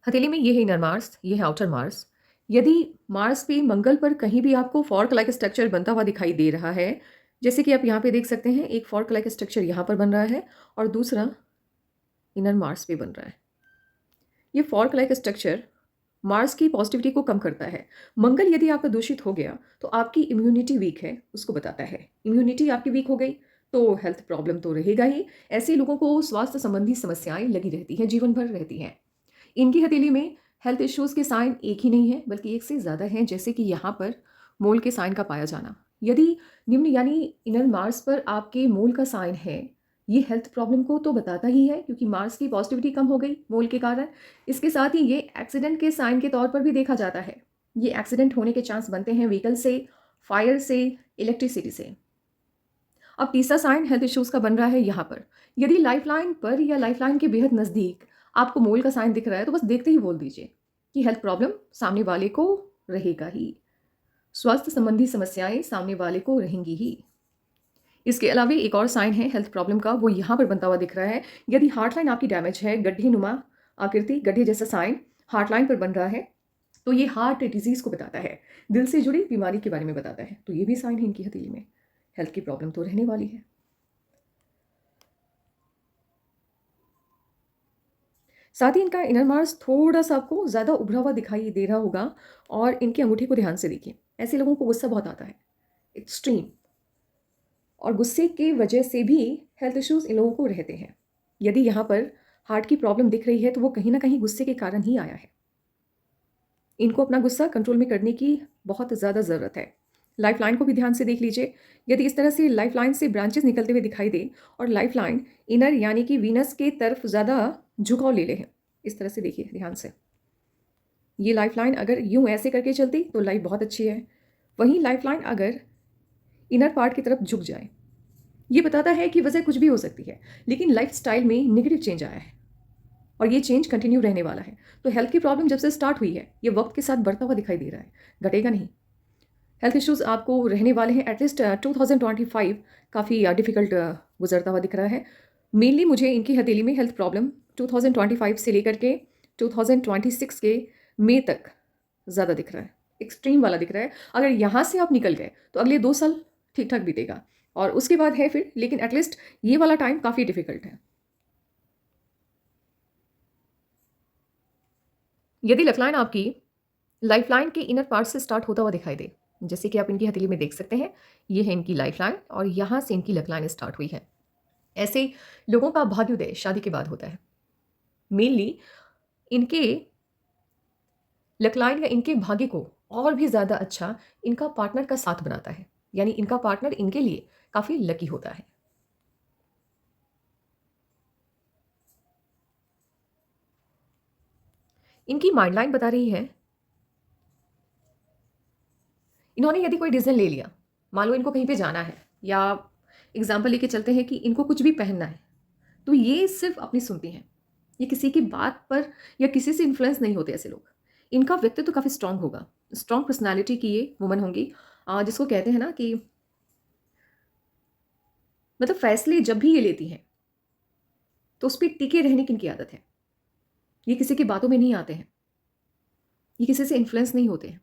हथेली में ये है इनर मार्स, ये है आउटर मार्स। यदि मार्स पे मंगल पर कहीं भी आपको फॉर्क लाइक स्ट्रक्चर बनता हुआ दिखाई दे रहा है, जैसे कि आप यहाँ पे देख सकते हैं, एक फॉर्क लाइक स्ट्रक्चर यहाँ पर बन रहा है और दूसरा इनर मार्स पे बन रहा है। ये फॉर्क लाइक स्ट्रक्चर मार्स की पॉजिटिविटी को कम करता है। मंगल यदि आपका दूषित हो गया तो आपकी इम्यूनिटी वीक है, उसको बताता है। इम्यूनिटी आपकी वीक हो गई तो हेल्थ प्रॉब्लम तो रहेगा ही। ऐसे लोगों को स्वास्थ्य संबंधी समस्याएं लगी रहती हैं, जीवन भर रहती हैं। इनकी हथेली में हेल्थ इश्यूज़ के साइन एक ही नहीं है, बल्कि एक से ज़्यादा हैं, जैसे कि यहाँ पर मोल के साइन का पाया जाना। यदि निम्न यानी इनर मार्स पर आपके मोल का साइन है, ये हेल्थ प्रॉब्लम को तो बताता ही है, क्योंकि मार्स की पॉजिटिविटी कम हो गई मोल के कारण। इसके साथ ही ये एक्सीडेंट के साइन के तौर पर भी देखा जाता है। ये एक्सीडेंट होने के चांस बनते हैं व्हीकल से, फायर से, इलेक्ट्रिसिटी से। अब तीसरा साइन हेल्थ इश्यूज़ का बन रहा है यहाँ पर। यदि लाइफलाइन पर या लाइफलाइन के बेहद नज़दीक आपको मोल का साइन दिख रहा है, तो बस देखते ही बोल दीजिए कि हेल्थ प्रॉब्लम सामने वाले को रहेगा ही। स्वास्थ्य संबंधी समस्याएं सामने वाले को रहेंगी ही। इसके अलावा एक और साइन है हेल्थ प्रॉब्लम का, वो यहाँ पर बनता हुआ दिख रहा है। यदि हार्ट लाइन आपकी डैमेज है, गड्ढे नुमा आकृति, गड्ढे जैसा साइन हार्ट लाइन पर बन रहा है, तो ये हार्ट डिजीज़ को बताता है, दिल से जुड़ी बीमारी के बारे में बताता है। तो ये भी साइन है इनकी हथेली में। हेल्थ की प्रॉब्लम तो रहने वाली है। साथ ही इनका इनर मार्स थोड़ा-सा आपको ज़्यादा उभरा हुआ दिखाई दे रहा होगा और इनके अंगूठे को ध्यान से देखिए। ऐसे लोगों को गुस्सा बहुत आता है, एक्सट्रीम, और गुस्से की वजह से भी हेल्थ इश्यूज़ इन लोगों को रहते हैं। यदि यहाँ पर हार्ट की प्रॉब्लम दिख रही है, तो वो कहीं न कहीं गुस्से के कारण ही आया है। इनको अपना गुस्सा कंट्रोल में करने की बहुत ज़्यादा ज़रूरत है। लाइफ़लाइन को भी ध्यान से देख लीजिए। यदि इस तरह से लाइफ़लाइन से ब्रांचेज़ निकलते हुए दिखाई दें और लाइफ़लाइन इनर यानी कि वीनस के तरफ ज़्यादा झुकाव ले लें, इस तरह से देखिए ध्यान से। ये लाइफ़लाइन अगर यूँ ऐसे करके चलती तो लाइफ़ बहुत अच्छी है। वहीं लाइफ़लाइन अगर इनर पार्ट की तरफ झुक जाए, ये बताता है कि वजह कुछ भी हो सकती है, लेकिन लाइफ़स्टाइल में नेगेटिव चेंज आया है और ये चेंज कंटिन्यू रहने वाला है। तो हेल्थ की प्रॉब्लम जब से स्टार्ट हुई है, ये वक़्त के साथ बढ़ता हुआ दिखाई दे रहा है, घटेगा नहीं। हेल्थ इश्यूज़ आपको रहने वाले हैं एटलीस्ट 2025 काफ़ी डिफ़िकल्ट गुज़रता हुआ दिख रहा है। मेनली मुझे इनकी हथेली में हेल्थ प्रॉब्लम 2025 से लेकर के 2026 के मई तक ज़्यादा दिख रहा है, एक्सट्रीम वाला दिख रहा है। अगर यहाँ से आप निकल गए, तो अगले 2 साल ठीक-ठाक बीतेगा और उसके बाद है फिर, लेकिन एटलीस्ट ये वाला टाइम काफ़ी डिफ़िकल्ट है। यदि लकलाइन आपकी लाइफ़लाइन के इनर पार्ट से स्टार्ट होता हुआ दिखाई दे, जैसे कि आप इनकी हथेली में देख सकते हैं, ये है इनकी लाइफ़लाइन और यहाँ से इनकी लकलाइन स्टार्ट हुई है। ऐसे लोगों का भाग्योदय शादी के बाद होता है। मेनली इनके लकलाइन या इनके भाग्य को और भी ज़्यादा अच्छा इनका पार्टनर का साथ बनाता है। यानी इनका पार्टनर इनके लिए काफ़ी लकी होता है। इनकी माइंड लाइन बता रही है, इन्होंने यदि कोई डिसीज़न ले लिया, मान लो इनको कहीं पे जाना है या एग्ज़ाम्पल लेके चलते हैं कि इनको कुछ भी पहनना है, तो ये सिर्फ़ अपनी सुनती हैं। ये किसी की बात पर या किसी से इन्फ्लुएंस नहीं होते ऐसे लोग। इनका व्यक्तित्व तो काफ़ी स्ट्रॉन्ग होगा। स्ट्रॉन्ग पर्सनैलिटी की ये वुमन होंगी, जिसको कहते हैं ना कि मतलब फ़ैसले जब भी ये लेती हैं, तो उस पे टिके रहने की इनकी आदत है। ये किसी की बातों में नहीं आते हैं। ये किसी से इन्फ्लुएंस नहीं होते हैं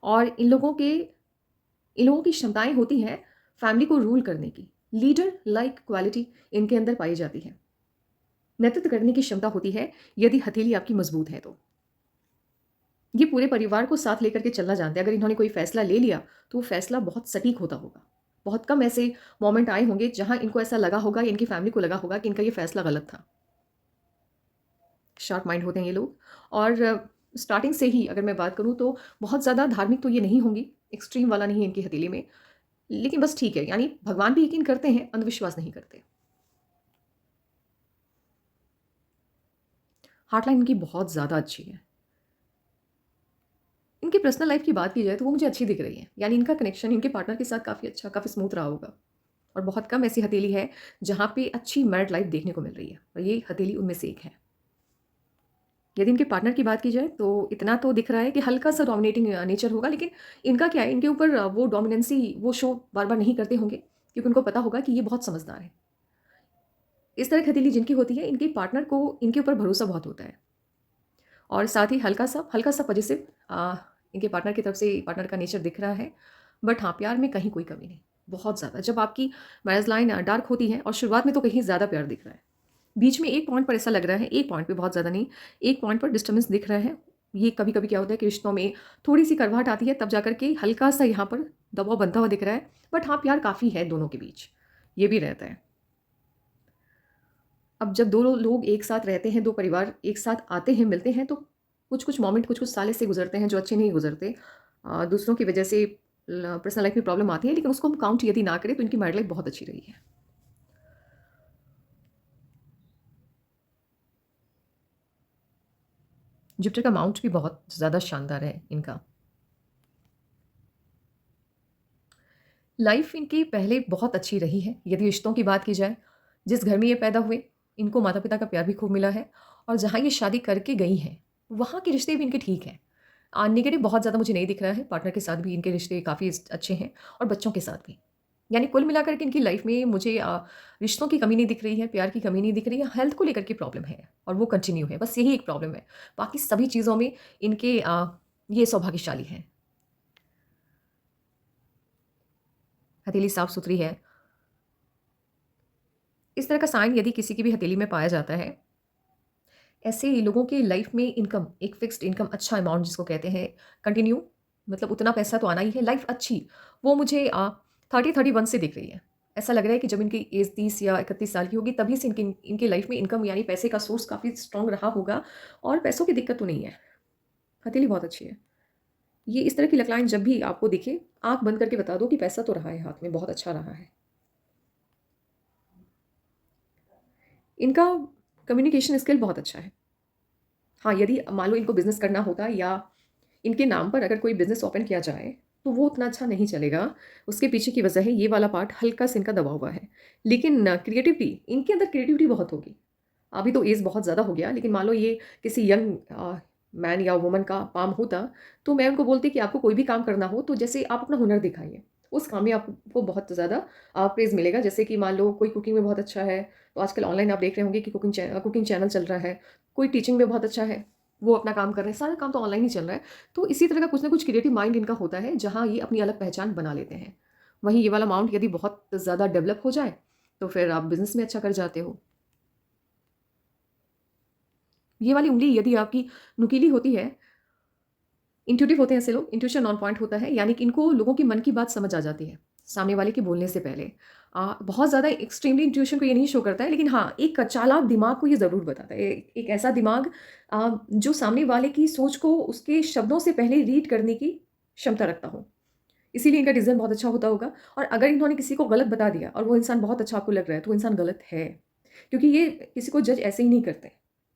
और इन लोगों की क्षमताएँ होती हैं फैमिली को रूल करने की। लीडर लाइक क्वालिटी इनके अंदर पाई जाती है। नेतृत्व करने की क्षमता होती है यदि हथेली आपकी मज़बूत है तो। ये पूरे परिवार को साथ लेकर के चलना जानते हैं। अगर इन्होंने कोई फ़ैसला ले लिया, तो वो फ़ैसला बहुत सटीक होता होगा। बहुत कम ऐसे मोमेंट आए होंगे जहाँ इनको ऐसा लगा होगा या इनकी फैमिली को लगा होगा कि इनका ये फ़ैसला गलत था। शार्प माइंड होते हैं ये लोग और स्टार्टिंग से ही अगर मैं बात करूँ तो बहुत ज़्यादा धार्मिक तो ये नहीं होंगी, एक्सट्रीम वाला नहीं है इनकी हथेली में। लेकिन बस ठीक है, यानी भगवान पे यकीन करते हैं, अंधविश्वास नहीं करते। हार्ट लाइन इनकी बहुत ज़्यादा अच्छी है। इनकी पर्सनल लाइफ़ की बात की जाए तो वो मुझे अच्छी दिख रही है। यानी इनका कनेक्शन इनके पार्टनर के साथ काफ़ी अच्छा, काफ़ी स्मूथ रहा होगा और बहुत कम ऐसी हथेली है जहाँ पे अच्छी मैरिड लाइफ़ देखने को मिल रही है और ये हथेली उनमें से एक है। यदि इनके पार्टनर की बात की जाए तो इतना तो दिख रहा है कि हल्का-सा डोमिनेटिंग नेचर होगा, लेकिन इनका क्या है, इनके ऊपर वो डोमिनेंसी वो शो बार-बार नहीं करते होंगे क्योंकि उनको पता होगा कि ये बहुत समझदार है। इस तरह की हथेली जिनकी होती है, इनके पार्टनर को इनके ऊपर भरोसा बहुत होता है। और साथ ही हल्का-सा पॉज़िटिव इनके पार्टनर की तरफ से पार्टनर का नेचर दिख रहा है। बट हाँ, प्यार में कहीं कोई कमी नहीं, बहुत ज़्यादा। जब आपकी मैरिज लाइन डार्क होती है और शुरुआत में तो कहीं ज़्यादा प्यार दिख रहा है। बीच में एक पॉइंट पर ऐसा लग रहा है, एक पॉइंट पे, बहुत ज़्यादा नहीं, एक पॉइंट पर डिस्टर्बेंस दिख रहा है। ये कभी-कभी क्या होता है कि रिश्तों में थोड़ी-सी कड़वाहट आती है, तब जाकर के हल्का-सा यहाँ पर दबाव बनता हुआ दिख रहा है। बट हाँ, प्यार काफ़ी है दोनों के बीच, ये भी रहता है। अब जब 2 लोग एक साथ रहते हैं, 2 परिवार एक साथ आते हैं, मिलते हैं, तो कुछ-कुछ मोमेंट, कुछ-कुछ साल ऐसे गुज़रते हैं जो अच्छे नहीं गुज़रते। दूसरों की वजह से पर्सनल लाइफ़ में प्रॉब्लम आती है, लेकिन उसको हम काउंट यदि ना करें तो इनकी मैरिड लाइफ़ बहुत अच्छी रही है। जुपिटर का माउंट भी बहुत ज़्यादा शानदार है इनका। लाइफ़ इनकी पहले बहुत अच्छी रही है, यदि रिश्तों की बात की जाए। जिस घर में ये पैदा हुए, इनको माता-पिता का प्यार भी खूब मिला है और जहाँ ये शादी करके गई हैं, वहाँ के रिश्ते भी इनके ठीक हैं। नेगेटिव बहुत ज़्यादा मुझे नहीं दिख रहा है, पार्टनर के साथ भी इनके रिश्ते काफ़ी अच्छे हैं और बच्चों के साथ भी। यानी कुल मिलाकर के इनकी लाइफ़ में मुझे रिश्तों की कमी नहीं दिख रही है, प्यार की कमी नहीं दिख रही है, हेल्थ को लेकर के प्रॉब्लम है और वो कंटिन्यू है, बस यही एक प्रॉब्लम है। बाकी सभी चीज़ों में इनके ये सौभाग्यशाली हैं। हथेली साफ-सुथरी है। इस तरह का साइन यदि किसी की भी हथेली में पाया जाता है, ऐसे लोगों की लाइफ में इनकम, एक फिक्स्ड इनकम, अच्छा अमाउंट जिसको कहते हैं, कंटिन्यू, मतलब उतना पैसा तो आना ही है, लाइफ अच्छी, वो मुझे 30-31 से दिख रही है। ऐसा लग रहा है कि जब इनकी एज 30 या 31 साल की होगी, तभी से इनकी इनकी लाइफ में इनकम यानी पैसे का सोर्स काफ़ी स्ट्रॉन्ग रहा होगा और पैसों की दिक्कत तो नहीं है। हथेली बहुत अच्छी है। ये इस तरह की लक लाइन जब भी आपको दिखे, आँख बंद करके बता दो कि पैसा तो रहा है हाथ में, बहुत अच्छा रहा है। इनका कम्युनिकेशन स्किल बहुत अच्छा है। हाँ, यदि मान लो इनको बिज़नेस करना होता या इनके नाम पर अगर कोई बिज़नेस ओपन किया जाए, तो वो उतना अच्छा नहीं चलेगा। उसके पीछे की वजह है ये वाला पार्ट हल्का-सा इनका दबा हुआ है। लेकिन क्रिएटिविटी, इनके अंदर क्रिएटिविटी बहुत होगी। अभी तो ऐज बहुत ज़्यादा हो गया, लेकिन मान लो ये किसी यंग मैन या वुमन का पाम होता, तो मैं उनको बोलती कि आपको कोई भी काम करना हो, तो जैसे आप अपना हुनर दिखाइए। उस काम में आपको बहुत ज़्यादा प्रेज़ मिलेगा। जैसे कि मान लो कोई कुकिंग में बहुत अच्छा है, तो आजकल ऑनलाइन आप देख रहे होंगे कि कुकिंग चैनल चल रहा है। कोई टीचिंग में बहुत अच्छा है, वो अपना काम कर रहे हैं, सारा काम तो ऑनलाइन ही चल रहा है। तो इसी तरह का कुछ ना कुछ क्रिएटिव माइंड इनका होता है, जहाँ ये अपनी अलग पहचान बना लेते हैं। वहीं ये वाला माउंट यदि बहुत ज़्यादा डेवलप हो जाए, तो फिर आप बिज़नेस में अच्छा कर जाते हो। ये वाली उँगली यदि आपकी नुकीली होती है, इंट्यूटिव होते हैं ऐसे लोग, इंट्यूशन ऑन पॉइंट होता है, यानी कि इनको लोगों की मन की बात समझ आ जाती है, सामने वाले के बोलने से पहले। बहुत ज़्यादा एक्सट्रीमली इंट्यूशन को ये नहीं शो करता है, लेकिन हाँ, एक चालाक दिमाग को ये ज़रूर बताता है। एक ऐसा दिमाग जो सामने वाले की सोच को उसके शब्दों से पहले रीड करने की क्षमता रखता हो। इसीलिए इनका डिसीज़न बहुत अच्छा होता होगा और अगर इन्होंने किसी को गलत बता दिया और वो इंसान बहुत अच्छा आपको लग रहा है, तो वो इंसान गलत है। क्योंकि ये किसी को जज ऐसे ही नहीं करते।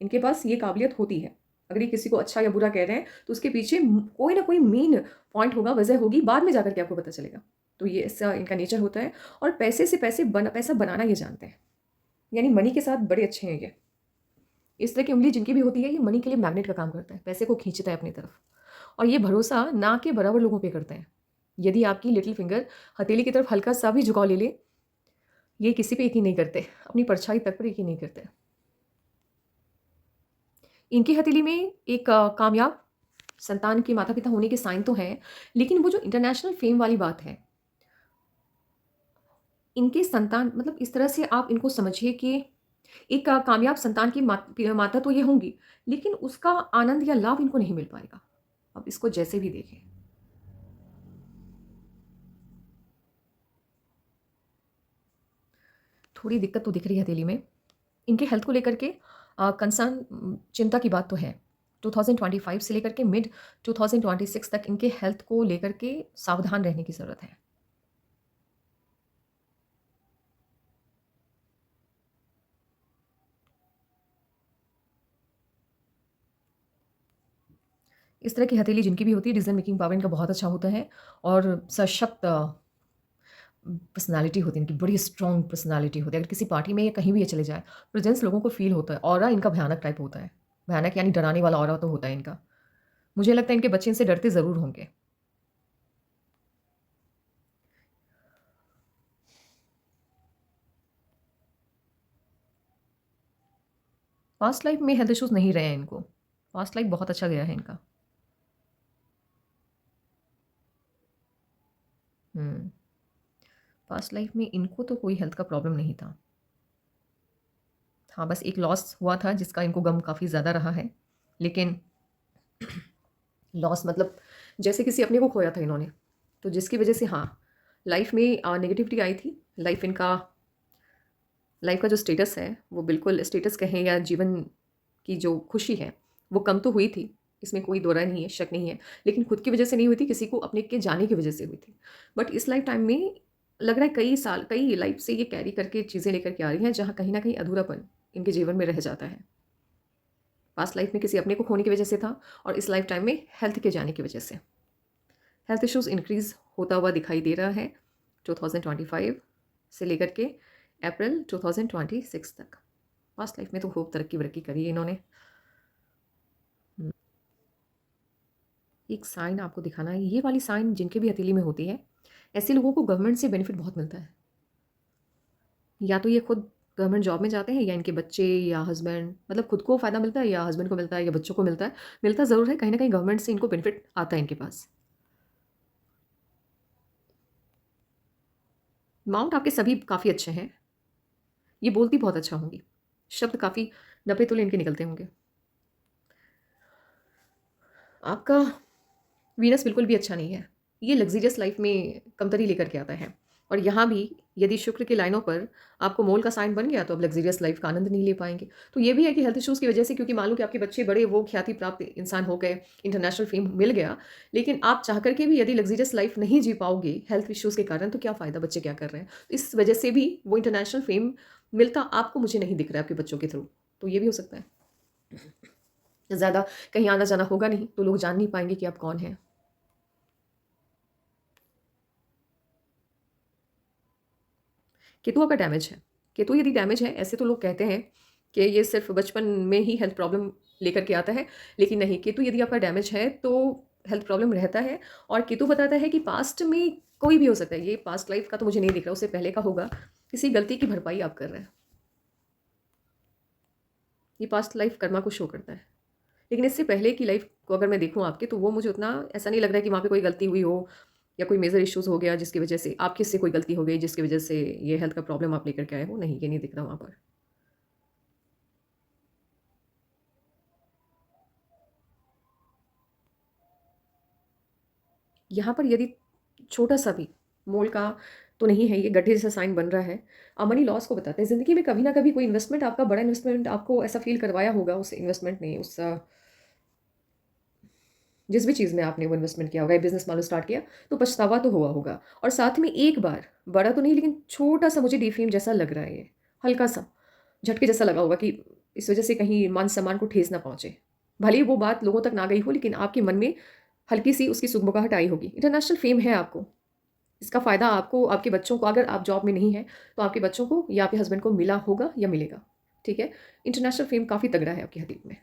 इनके पास ये काबिलियत होती है। अगर ये किसी को अच्छा या बुरा कह रहे हैं, तो उसके पीछे कोई ना कोई मेन पॉइंट होगा, वजह होगी, बाद में जाकर के आपको पता चलेगा। तो ये ऐसा इनका नेचर होता है और पैसे से पैसा बनाना ये जानते हैं। यानी मनी के साथ बड़े अच्छे हैं ये। इस तरह की उँगली जिनकी भी होती है, ये मनी के लिए मैग्नेट का काम करता है, पैसे को खींचता है अपनी तरफ। और ये भरोसा ना के बराबर लोगों पे करते हैं। यदि आपकी लिटिल फिंगर हथेली की तरफ हल्का-सा भी झुकाव ले ले, ये किसी पे यकीन नहीं करते, अपनी परछाई तक पर यकीन नहीं करते। इनकी हथेली में एक कामयाब संतान के माता-पिता होने के साइन तो हैं, लेकिन वो जो इंटरनेशनल फेम वाली बात है, इनके संतान, मतलब इस तरह से आप इनको समझिए कि एक कामयाब संतान की माता तो ये होंगी, लेकिन उसका आनंद या लाभ इनको नहीं मिल पाएगा। आप इसको जैसे भी देखें। थोड़ी दिक्कत तो दिख रही है हथेली में। इनके हेल्थ को लेकर के कंसर्न, चिंता की बात तो है। 2025 से लेकर के मिड 2026 तक इनके हेल्थ को लेकर के सावधान रहने की ज़रूरत है। इस तरह की हथेली जिनकी भी होती है, डिसीज़न मेकिंग पावर इनका बहुत अच्छा होता है और सशक्त पर्सनैलिटी होती है इनकी, बड़ी स्ट्रॉन्ग पर्सनैलिटी होती है। अगर किसी पार्टी में या कहीं भी ये चले जाएँ, प्रेज़ेंस लोगों को फ़ील होता है। ऑरा इनका भयानक टाइप होता है। भयानक यानी डराने वाला ऑरा तो होता है इनका। मुझे लगता है इनके बच्चे इनसे डरते ज़रूर होंगे। पास्ट लाइफ़ में हेल्थ इश्यूज़ नहीं रहे हैं इनको। पास्ट लाइफ बहुत अच्छा गया है इनका। हुँ। पास्ट लाइफ में इनको तो कोई हेल्थ का प्रॉब्लम नहीं था। हाँ, बस एक लॉस हुआ था जिसका इनको गम काफ़ी ज़्यादा रहा है। लेकिन लॉस मतलब जैसे किसी अपने को खोया था इन्होंने, तो जिसकी वजह से हाँ, लाइफ में नेगेटिविटी आई थी। लाइफ का जो स्टेटस है, वो बिल्कुल स्टेटस कहें या जीवन की जो खुशी है, वो कम तो हुई थी। इसमें कोई दो राय नहीं है, शक नहीं है। लेकिन खुद की वजह से नहीं हुई थी, किसी को अपने के जाने की वजह से हुई थी। बट इस लाइफ टाइम में लग रहा है कई साल, कई लाइफ से ये कैरी करके चीज़ें लेकर के आ रही हैं, जहाँ कहीं न कहीं अधूरापन इनके जीवन में रह जाता है। पास्ट लाइफ में किसी अपने को खोने की वजह से था और इस लाइफ टाइम में हेल्थ के जाने की वजह से। हेल्थ इश्यूज़ इंक्रीज़ होता हुआ दिखाई दे रहा है 2025 से लेकर के अप्रैल 2026 तक। पास्ट लाइफ में तो खूब तरक्की-वरक्की करी है इन्होंने। हुँ, एक साइन आपको दिखाना है, ये वाली साइन जिनके भी हथेली में होती है, ऐसे लोगों को गवर्नमेंट से बेनिफिट बहुत मिलता है। या तो ये खुद गवर्नमेंट जॉब में जाते हैं या इनके बच्चे या हस्बैंड, मतलब खुद को फ़ायदा मिलता है या हस्बैंड को मिलता है या बच्चों को मिलता है। मिलता ज़रूर है, कहीं न कहीं गवर्नमेंट से इनको बेनिफिट आता है इनके पास। माउंट आपके सभी काफ़ी अच्छे हैं। ये बोलती बहुत अच्छा होंगी। शब्द काफ़ी नपे-तुले इनके निकलते होंगे। आपका वीनस बिल्कुल भी अच्छा नहीं है। ये लग्ज़रियस लाइफ़ में कमतरी लेकर के आता है और यहाँ भी यदि शुक्र की लाइनों पर आपको मोल का साइन बन गया तो अब लग्ज़रियस लाइफ़ का आनंद नहीं ले पाएँगे। तो ये भी है कि हेल्थ इश्यूज़ की वज़ह से, क्योंकि मान लो कि आपके बच्चे बड़े वो ख्याति प्राप्त इंसान हो गए, इंटरनेशनल फ़ेम मिल गया, लेकिन आप चाह कर के भी यदि लग्ज़रियस लाइफ़ नहीं जी पाओगे हेल्थ इश्यूज़ के कारण, तो क्या फ़ायदा, बच्चे क्या कर रहे हैं? इस वज़ह से भी वो इंटरनेशनल फ़ेम मिलता आपको, मुझे नहीं दिख रहा है आपके बच्चों के थ्रू। तो ये भी हो सकता है। ज़्यादा कहीं आना-जाना होगा नहीं, तो लोग जान नहीं पाएँगे कि आप कौन हैं। केतुआ का डैमेज है। केतु यदि डैमेज है, ऐसे तो लोग कहते हैं कि ये सिर्फ़ बचपन में ही हेल्थ प्रॉब्लम लेकर के आता है, लेकिन नहीं, केतु यदि आपका डैमेज है तो हेल्थ प्रॉब्लम रहता है। और केतु बताता है कि पास्ट में कोई भी हो सकता है, ये पास्ट लाइफ़ का तो मुझे नहीं दिख रहा, उससे पहले का होगा, किसी गलती की भरपाई आप कर रहे हैं। ये पास्ट लाइफ़ कर्मा को शो करता है। लेकिन इससे पहले की लाइफ़ को अगर मैं देखूँ आपके, तो वो मुझे उतना ऐसा नहीं लग रहा है कि वहाँ पे कोई गलती हुई हो या कोई मेजर इश्यूज़ हो गया जिसकी वज़ह से आपके से कोई गलती हो गई जिसकी वज़ह से ये हेल्थ का प्रॉब्लम आप लेकर के आए हो। नहीं, ये नहीं दिख रहा वहाँ पर। यहाँ पर यदि छोटा-सा भी मोल का तो नहीं है, ये गड्ढे जैसा साइन बन रहा है। मनी लॉस को बताते हैं। ज़िंदगी में कभी न कभी कोई इन्वेस्टमेंट, आपका बड़ा इन्वेस्टमेंट आपको ऐसा फ़ील करवाया होगा उस इन्वेस्टमेंट ने, जिस भी चीज़ में आपने वो इन्वेस्टमेंट किया होगा, या बिज़नेस मान लो स्टार्ट किया, तो पछतावा तो हुआ होगा। और साथ में एक बार, बड़ा तो नहीं लेकिन छोटा-सा मुझे डिफ़ेम जैसा लग रहा है ये, हल्का-सा, झटके जैसा लगा होगा कि इस वज़ह से कहीं मान-सम्मान को ठेस ना पहुँचे। भले ही वो बात लोगों तक ना गई हो, लेकिन आपके मन में हल्की-सी उसकी सुगबुगाहट आई होगी। इंटरनेशनल फ़ेम है आपको, इसका फ़ायदा आपको, आपके बच्चों को, अगर आप जॉब में नहीं हैं, तो आपके बच्चों को या आपके हस्बैंड को मिला होगा या मिलेगा, ठीक है? इंटरनेशनल फ़ेम काफ़ी तगड़ा है आपकी हथेली में।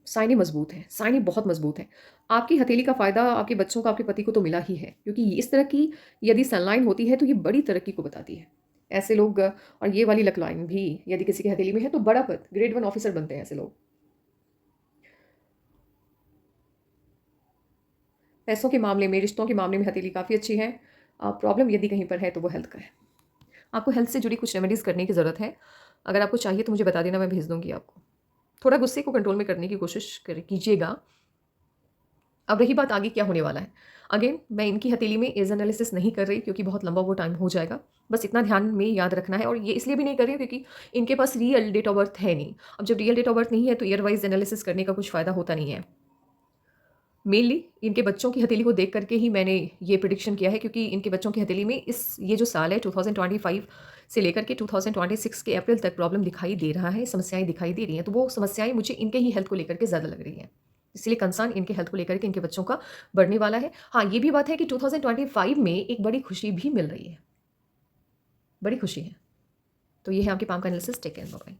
साइनें मज़बूत हैं, साइनें बहुत मज़बूत हैं। आपकी हथेली का फ़ायदा आपके बच्चों को, आपके पति को तो मिला ही है, क्योंकि इस तरह की यदि सनलाइन होती है, तो ये बड़ी तरक्की को बताती है। ऐसे लोग और ये वाली लक लाइन भी यदि किसी की हथेली में है, तो बड़ा पद, ग्रेड 1 ऑफ़िसर बनते हैं ऐसे लोग। पैसों के मामले में, रिश्तों के मामले में हथेली काफ़ी अच्छी है। प्रॉब्लम यदि कहीं पर है, तो वो हेल्थ का है। आपको हेल्थ से जुड़ी कुछ रेमेडीज़ करने की ज़रूरत है। अगर आपको चाहिए तो मुझे बता देना, मैं भेज दूँगी आपको। थोड़ा गुस्से को कंट्रोल में करने की कोशिश कीजिएगा। अब रही बात आगे क्या होने वाला है। अगेन मैं इनकी हथेली में एज एनालिसिस नहीं कर रही, क्योंकि बहुत लंबा वो टाइम हो जाएगा। बस इतना ध्यान में याद रखना है, और ये इसलिए भी नहीं कर रही हूँ क्योंकि इनके पास रियल डेट ऑफ बर्थ है नहीं। अब जब रियल डेट ऑफ बर्थ नहीं है, तो ईयर वाइज़ एनालिसिस करने का कुछ फ़ायदा होता नहीं है। मेनली इनके बच्चों की हथेली को देख करके ही मैंने ये प्रेडिक्शन किया है, क्योंकि इनके बच्चों की हथेली में ये जो साल है 2025 से लेकर के 2026 के अप्रैल तक प्रॉब्लम दिखाई दे रहा है, समस्याएँ दिखाई दे रही हैं। तो वो समस्याएँ मुझे इनके ही हेल्थ को लेकर के ज़्यादा लग रही हैं। इसलिए कंसर्न इनके हेल्थ को लेकर के इनके बच्चों का बढ़ने वाला है। हाँ, ये भी बात है कि 2025 में एक बड़ी खुशी भी मिल रही है, बड़ी खुशी है। तो ये है आपके पाम का analysis. Take care, bye bye.